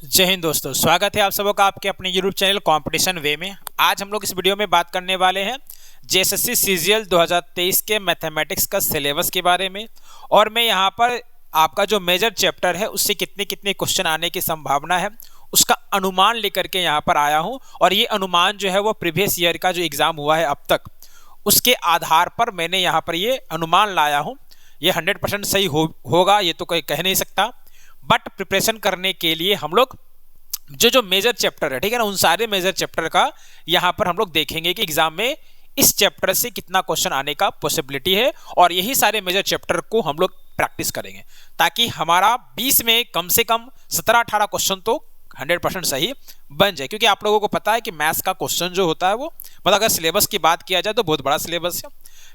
जय हिंद दोस्तों, स्वागत है आप सबों का आपके अपने यूट्यूब चैनल कंपटीशन वे में। आज हम लोग इस वीडियो में बात करने वाले हैं जेएसएससी सीजीएल 2023 के मैथमेटिक्स का सिलेबस के बारे में। और मैं यहाँ पर आपका जो मेजर चैप्टर है उससे कितने कितने क्वेश्चन आने की संभावना है उसका अनुमान लेकर के यहाँ पर आया हूँ। और ये अनुमान जो है वो प्रीवियस ईयर का जो एग्ज़ाम हुआ है अब तक उसके आधार पर मैंने यहाँ पर ये अनुमान लाया हूँ। ये 100% सही होगा ये तो कोई कह नहीं सकता, बट प्रिपरेशन करने के लिए हम लोग जो मेजर चैप्टर है, ठीक है ना, उन सारे मेजर चैप्टर का यहाँ पर हम लोग देखेंगे कि एग्जाम में इस चैप्टर से कितना क्वेश्चन आने का पॉसिबिलिटी है। और यही सारे मेजर चैप्टर को हम लोग प्रैक्टिस करेंगे ताकि हमारा 20 में कम से कम 17-18 क्वेश्चन तो 100% सही बन जाए। क्योंकि आप लोगों को पता है कि मैथ्स का क्वेश्चन जो होता है वो मतलब अगर सिलेबस की बात किया जाए तो बहुत बड़ा सिलेबस है,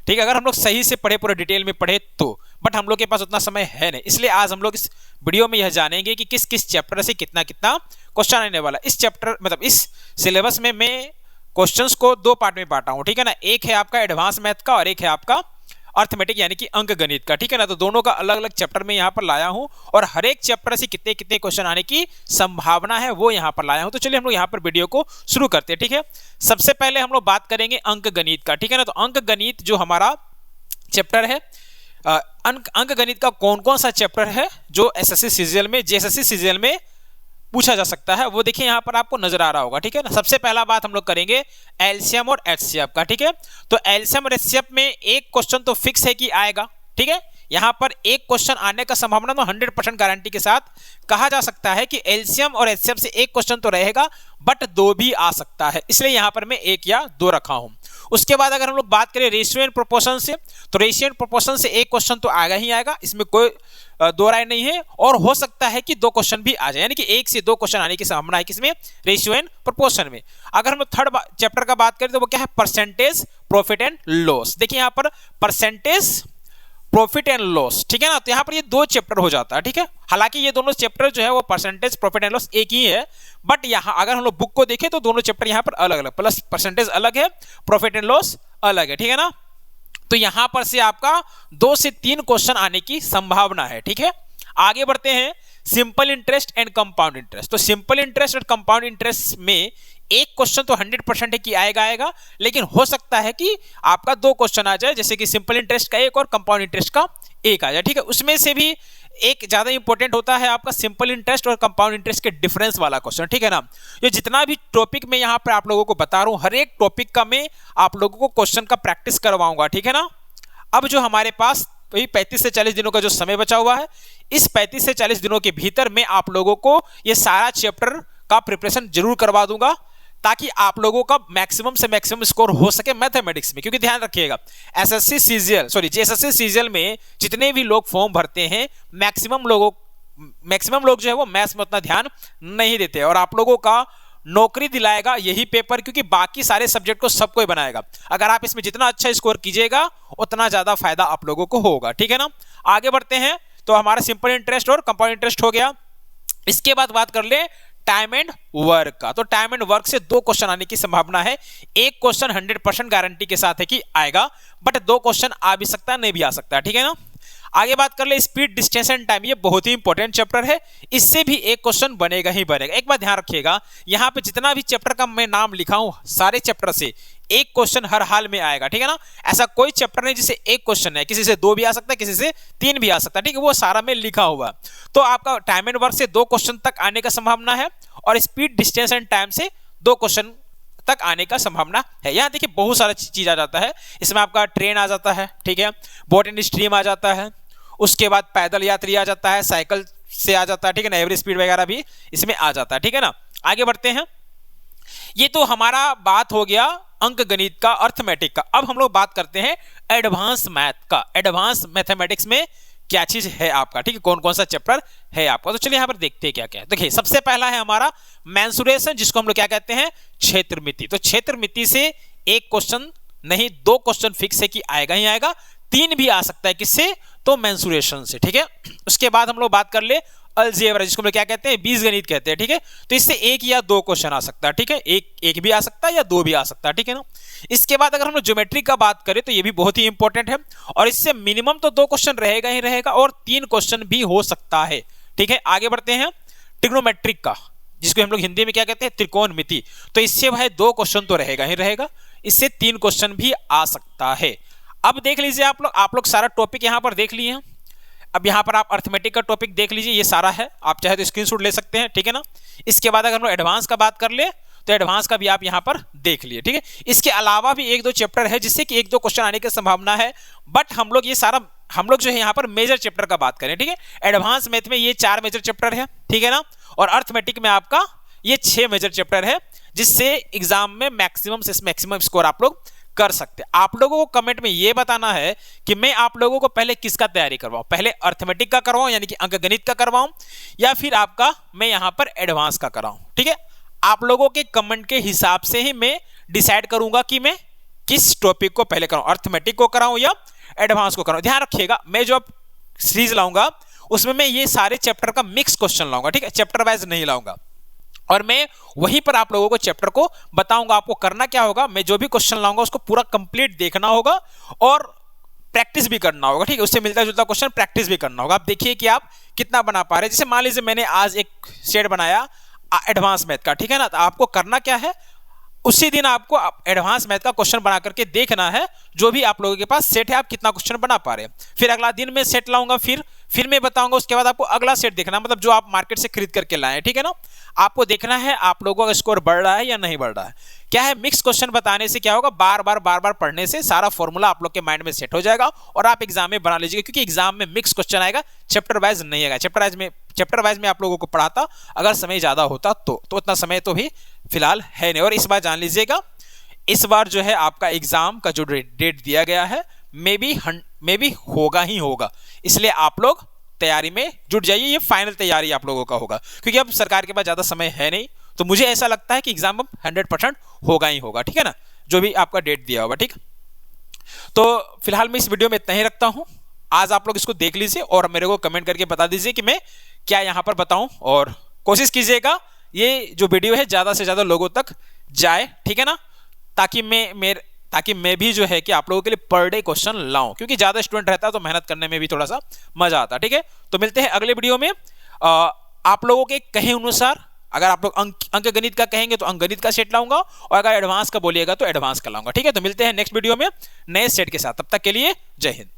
ठीक है। अगर हम लोग सही से पढ़े, पूरे डिटेल में पढ़े तो, बट हम लोग के पास उतना समय है नहीं। इसलिए आज हम लोग इस वीडियो में यह जानेंगे कि किस किस चैप्टर से कितना कितना क्वेश्चन आने वाला। इस चैप्टर मतलब इस सिलेबस में मैं क्वेश्चंस को दो पार्ट में बांटा हूं, ठीक है ना। एक है आपका एडवांस मैथ का और एक है आपका अर्थमेटिक यानी कि अंक गणित का, ठीक है ना। तो दोनों का अलग अलग चैप्टर में यहाँ पर लाया हूं और हर एक चैप्टर से कितने कितने क्वेश्चन आने की संभावना है वो यहाँ पर लाया हूं। तो चलिए हम लोग यहाँ पर वीडियो को शुरू करते हैं, ठीक है। सबसे पहले हम लोग बात करेंगे अंक गणित का, ठीक है ना। तो अंक गणित जो हमारा चैप्टर है, अंक गणित का कौन कौन सा चैप्टर है जो एसएससी सीजीएल में जेएसएससी सीजीएल में पूछा जा सकता है वो देखिए यहाँ पर आपको नजर आ रहा होगा, ठीक है ना। सबसे पहला बात हम लोग करेंगे एलसीएम और एचसीएफ का, ठीक है। तो एलसीएम और एचसीएफ में एक क्वेश्चन तो फिक्स है कि आएगा, ठीक है। यहाँ पर एक क्वेश्चन आने का संभावना तो 100% गारंटी के साथ कहा जा सकता है कि एलसीएम और एचसीएफ से एक क्वेश्चन तो रहेगा, बट दो भी आ सकता है। इसलिए यहाँ पर मैं एक या दो रखा हूं। उसके बाद अगर हम लोग बात करें रेशियो एंड प्रोपोर्शन से, तो रेशियो एंड प्रोपोर्शन से एक क्वेश्चन तो आएगा ही आएगा, इसमें कोई दो राय नहीं है। और हो सकता है कि दो क्वेश्चन भी आ जाए, यानी कि एक से दो क्वेश्चन आने की संभावना है किसमें, रेशियो एंड प्रोपोर्शन में। अगर हम थर्ड चैप्टर का बात करें तो वो क्या है, परसेंटेज प्रॉफिट एंड लॉस। देखिए यहाँ पर परसेंटेज प्रॉफिट एंड लॉस, ठीक है ना। तो यहाँ पर ये दो चैप्टर हो जाता है, ठीक है। हालांकि ये दोनों चैप्टर जो है वो परसेंटेज प्रॉफिट एंड लॉस एक ही है, बट यहाँ अगर हम लोग बुक को देखें तो दोनों चैप्टर यहाँ पर अलग अलग, प्लस परसेंटेज अलग है, प्रॉफिट एंड लॉस अलग है, ठीक है ना। तो यहां पर से आपका 2 से 3 क्वेश्चन आने की संभावना है, ठीक है। आगे बढ़ते हैं simple interest and compound interest. तो सिंपल इंटरेस्ट और कंपाउंड इंटरेस्ट में एक क्वेश्चन तो 100% है कि आएगा, लेकिन हो सकता है कि आपका दो क्वेश्चन आ जाए, जैसे कि सिंपल इंटरेस्ट का एक और कंपाउंड इंटरेस्ट का एक आ जाए, ठीक है। उसमें से भी एक ज्यादा इंपॉर्टेंट होता है आपका सिंपल इंटरेस्ट और कंपाउंड इंटरेस्ट के डिफरेंस वाला क्वेश्चन, ठीक है ना। ये जितना भी टॉपिक मैं यहाँ पर आप लोगों को बता रहा हूँ, हर एक टॉपिक का मैं आप लोगों को क्वेश्चन का प्रैक्टिस करवाऊंगा, ठीक है ना। अब जो हमारे पास वही 35 से 40 दिनों का जो समय बचा हुआ है, इस 35 से 40 दिनों के भीतर मैं आप लोगों को ये सारा चैप्टर का प्रिपरेशन जरूर करवा दूंगा ताकि आप लोगों का मैक्सिमम से मैक्सिमम स्कोर हो सके मैथमेटिक्स में। क्योंकि ध्यान रखिएगा एसएससी सीजीएल जेएसएससी सीजीएल में जितने भी लोग फॉर्म भरते हैं मैक्सिमम लोग जो है वो मैथ्स में उतना ध्यान नहीं देते, और आप लोगों का नौकरी दिलाएगा यही पेपर, क्योंकि बाकी सारे सब्जेक्ट को सबको बनाएगा। अगर आप इसमें जितना अच्छा स्कोर कीजिएगा उतना ज्यादा फायदा आप लोगों को होगा, ठीक है ना। आगे बढ़ते हैं तो हमारा सिंपल इंटरेस्ट और कंपाउंड इंटरेस्ट हो गया। इसके बाद बात कर ले टाइम एंड वर्क का। तो टाइम एंड वर्क से दो क्वेश्चन आने की संभावना है। एक क्वेश्चन 100% गारंटी के साथ है कि आएगा, बट दो क्वेश्चन आ भी सकता है, नहीं भी आ सकता, ठीक है ना। आगे बात कर ले स्पीड, डिस्टेंस एंड टाइम। ये बहुत ही इंपॉर्टेंट चैप्टर है, इससे भी एक क्वेश्चन बनेगा ही बनेगा। एक बात ध्यान रखिएगा, यहाँ पे जितना भी चैप्टर का मैं नाम लिखा हूं सारे चैप्टर से एक क्वेश्चन हर हाल में आएगा, ठीक है ना। ऐसा कोई चैप्टर नहीं जिसे एक क्वेश्चन है, किसी से दो भी आ सकता है, किसी से 3 भी आ सकता है, ठीक है। वो सारा में लिखा हुआ। तो आपका टाइम एंड वर्क से 2 क्वेश्चन तक आने का संभावना है, और स्पीड, डिस्टेंस एंड टाइम से 2 क्वेश्चन तक आने का संभावना है। यहाँ देखिए बहुत सारा चीज आ जाता है, इसमें आपका ट्रेन आ जाता है, ठीक है, बोट एंड स्ट्रीम आ जाता है, उसके बाद पैदल यात्री आ जाता है, साइकिल से आ जाता है, ठीक है ना, एवरेज स्पीड वगैरह भी इसमें आ जाता है, ठीक है ना। आगे बढ़ते हैं, ये तो हमारा बात हो गया अंक गणित का, अर्थमेटिक का। अब हम लोग बात करते हैं एडवांस मैथ का। एडवांस मैथमेटिक्स में क्या चीज है आपका, ठीक है, कौन कौन सा चैप्टर है आपका। तो चलिए यहाँ पर देखते हैं क्या क्या है। देखिए सबसे पहला है हमारा मेंसुरेशन, जिसको हम लोग क्या कहते हैं, क्षेत्रमिति। तो क्षेत्रमिति से एक क्वेश्चन नहीं, 2 क्वेश्चन फिक्स है कि आएगा ही आएगा, 3 भी आ सकता है, किससे, तो मेंसुरेशन से, ठीक है। उसके बाद हम लोग बात कर ले अलजेब्रा, जिसको हम लोग क्या कहते हैं, बीजगणित कहते हैं, ठीक है। तो इससे एक या दो क्वेश्चन आ सकता है, ठीक है, एक भी आ सकता है या दो भी आ सकता है, ठीक है ना। इसके बाद अगर हम लोग ज्योमेट्री का बात करें तो ये भी बहुत ही इंपॉर्टेंट है, और इससे मिनिमम तो 2 क्वेश्चन रहेगा ही रहेगा, और 3 क्वेश्चन भी हो सकता है, ठीक है। आगे बढ़ते हैं ट्रिग्नोमेट्रिक का। जिसको हम लोग हिंदी में क्या कहते हैं, त्रिकोणमिति। तो इससे भाई 2 क्वेश्चन तो रहेगा ही रहेगा, इससे 3 क्वेश्चन भी आ सकता है। अब देख लीजिए आप लोग सारा टॉपिक यहाँ पर देख लिए हैं। अब यहाँ पर आप अर्थमेटिक का टॉपिक देख लीजिए, ये सारा है, आप चाहे तो स्क्रीनशॉट ले सकते हैं, ठीक है ना। इसके बाद अगर हम लोग एडवांस का बात कर ले तो एडवांस का भी आप यहाँ पर देख लिए, ठीक है। इसके अलावा भी 1-2 चैप्टर है जिससे कि 1-2 क्वेश्चन आने की संभावना है, बट हम लोग जो है यहाँ पर मेजर चैप्टर का बात करें, ठीक है। एडवांस मैथ में ये 4 मेजर चैप्टर है, ठीक है ना, और अर्थमेटिक में आपका ये 6 मेजर चैप्टर है, जिससे एग्जाम में मैक्सिमम से मैक्सिमम स्कोर आप लोग कर सकते हैं। आप लोगों को कमेंट में ये बताना है कि मैं आप लोगों को पहले किसका तैयारी करवाऊं, पहले अर्थमेटिक का करवाऊं यानी कि अंकगणित का करवाऊं, या फिर आपका मैं यहां पर एडवांस का कराऊं, ठीक है। आप लोगों के कमेंट के हिसाब से ही मैं डिसाइड करूंगा कि मैं किस टॉपिक को पहले कराऊं, अर्थमेटिक को कराऊं या एडवांस को कराऊं। ध्यान रखिएगा, मैं जो सीरीज लाऊंगा उसमें मैं ये सारे चैप्टर का मिक्स क्वेश्चन लाऊंगा, ठीक है, चैप्टर वाइज नहीं लाऊंगा, और मैं वहीं पर आप लोगों को चैप्टर को बताऊंगा। आपको करना क्या होगा, मैं जो भी क्वेश्चन लाऊंगा उसको पूरा कंप्लीट देखना होगा और प्रैक्टिस भी करना होगा, ठीक है। उससे मिलता जुलता क्वेश्चन प्रैक्टिस भी करना होगा। आप देखिए कि आप कितना बना पा रहे हैं। जैसे मान लीजिए मैंने आज एक सेट बनाया एडवांस मैथ का, ठीक है ना, तो आपको करना क्या है, उसी दिन आपको एडवांस मैथ का क्वेश्चन बना करके देखना है, जो भी आप लोगों के पास सेट है आप कितना क्वेश्चन बना पा रहे हैं। फिर अगला दिन मैं सेट लाऊंगा, फिर मैं बताऊंगा, उसके बाद आपको अगला सेट देखना, मतलब जो आप मार्केट से खरीद करके लाए, ठीक है ना। आपको देखना है आप लोगों का स्कोर बढ़ रहा है या नहीं बढ़ रहा है। क्या है, मिक्स क्वेश्चन बताने से क्या होगा, बार बार पढ़ने से सारा फॉर्मूला आप लोग के माइंड में सेट हो जाएगा और आप एग्जाम में बना लीजिएगा, क्योंकि एग्जाम में मिक्स क्वेश्चन आएगा, चैप्टर वाइज नहीं आएगा। चैप्टर वाइज में आप लोगों को पढ़ाता अगर समय ज्यादा होता तो उतना समय तो भी फिलहाल है नहीं। और इस बार जान लीजिएगा, इस बार जो है आपका एग्जाम का जो डेट दिया गया है मे बी होगा ही होगा, इसलिए आप लोग तैयारी में जुट जाइए। ये फाइनल तैयारी आप लोगों का होगा, क्योंकि अब सरकार के पास ज्यादा समय है नहीं, तो मुझे ऐसा लगता है कि एग्जाम अब 100% होगा ही होगा, ठीक है ना, जो भी आपका डेट दिया होगा, ठीक। तो फिलहाल मैं इस वीडियो में इतना ही रखता हूं। आज आप लोग इसको देख लीजिए और मेरे को कमेंट करके बता दीजिए कि मैं क्या यहां पर बताऊं, और कोशिश कीजिएगा ये जो वीडियो है ज्यादा से ज्यादा लोगों तक जाए, ठीक है ना, ताकि मैं भी जो है कि आप लोगों के लिए पर डे क्वेश्चन लाऊं, क्योंकि ज्यादा स्टूडेंट रहता है तो मेहनत करने में भी थोड़ा सा मजा आता है, ठीक है। तो मिलते हैं अगले वीडियो में। आप लोगों के कहे अनुसार अगर आप लोग अंकगणित का कहेंगे तो अंकगणित का सेट लाऊंगा, और अगर एडवांस का बोलिएगा तो एडवांस का लाऊंगा, ठीक है। तो मिलते हैं नेक्स्ट वीडियो में नए सेट के साथ, तब तक के लिए जय हिंद।